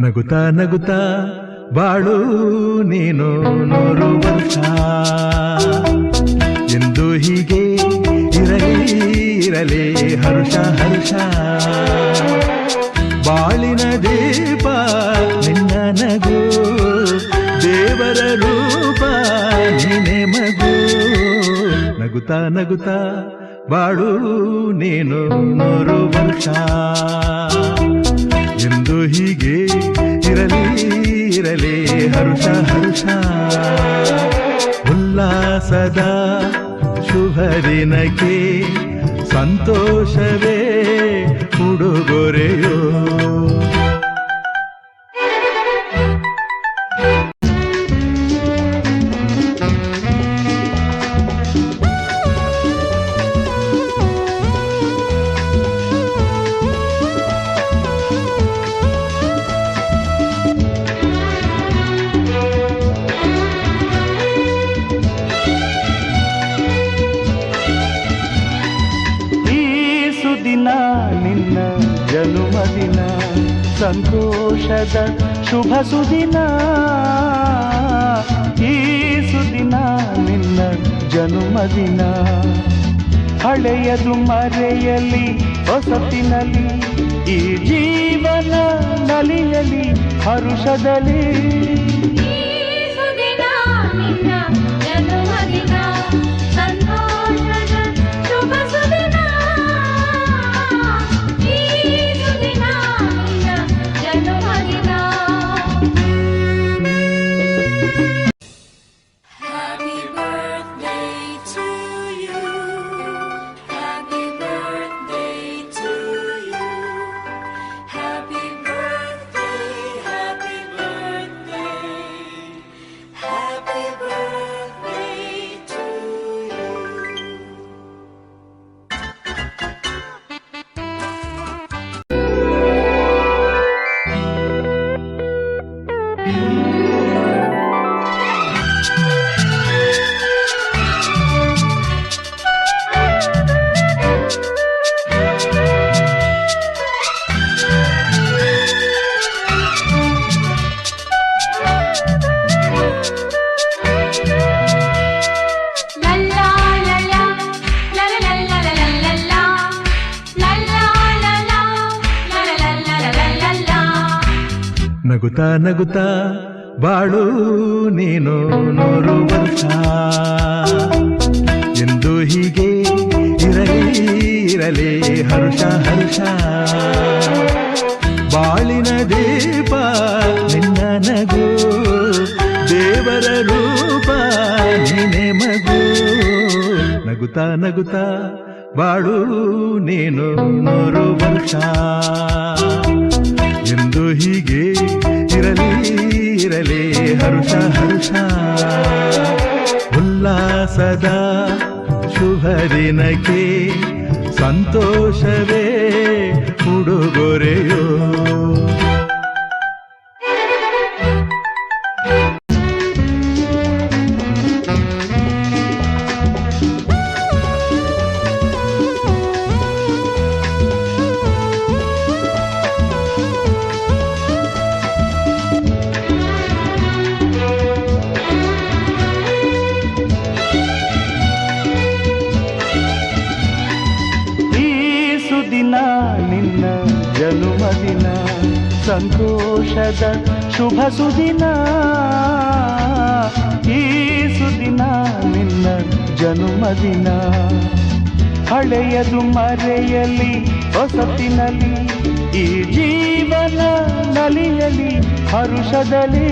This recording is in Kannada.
ನಗುತ್ತಾ ನಗುತ್ತಾ ಬಾಳು ನೀನು 100 ವರ್ಷ ಎಂದು ಹೀಗೆ ಇರಲಿ ಇರಲಿ ಹರುಷ ಹರುಷ ಬಾಳಿನ ದೀಪ ನಿನ್ನ ನಗು ದೇವರ ರೂಪ ನೀನೆ ಮಗು ನಗುತ್ತಾ ನಗುತ್ತಾ ಬಾಳು ನೀನು 100 ವರ್ಷ ಎಂದು ಹೀಗೆ ಇರಲಿ ಇರಲಿ ಹರುಷ ಹರುಷ ಉಲ್ಲಾಸದ ಶುಭ ದಿನಕ್ಕೆ ಸಂತೋಷವೇ ಉಡುಗೊರೆಯೋ ದಿನ ನಿನ್ನ ಜನುಮದಿನ ಸಂತೋಷದ ಶುಭ ಸುದಿನ ಈ ಸುದಿನ ನಿನ್ನ ಜನುಮದಿನ ಹಳೆಯದು ಮರೆಯಲಿ ಹೊಸತಿನಲ್ಲಿ ಈ ಜೀವನ ನಲಿಯಲಿ ಹರುಷದಲ್ಲಿ ನಗುತ್ತಾ ನಗುತ್ತಾ ಬಾಳು ನೀನು 100 ವರ್ಷ ಎಂದು ಹೀಗೆ ಇರಲಿ ಇರಲಿ ಹರುಷ ಹರುಷ ಬಾಳಿನ ದೀಪ ನಿನ್ನ ನಗು ದೇವರ ರೂಪ ನೀನೆ ಮಗು ನಗುತ್ತಾ ನಗುತ್ತಾ ಬಾಳು ನೀನು 100 ವರ್ಷ ಎಂದು ಹೀಗೆ ಇರಲಿ ಇರಲಿ ಹರುಷ ಹರುಷ ಉಲ್ಲಾಸದ ಶುಭ ದಿನಕ್ಕೆ ಸಂತೋಷವೇ ಉಡುಗೊರೆಯೋ ದಿನ ನಿನ್ನ ಜನುಮದಿನ ಸಂತೋಷದ ಶುಭ ಸುದಿನ ಈ ಸುದಿನ ನಿನ್ನ ಜನುಮದಿನ ಹಳೆಯದು ಮರೆಯಲಿ ಹೊಸತಿನಲ್ಲಿ ಈ ಜೀವನ ನಲಿಯಲಿ ಹರುಷದಲ್ಲಿ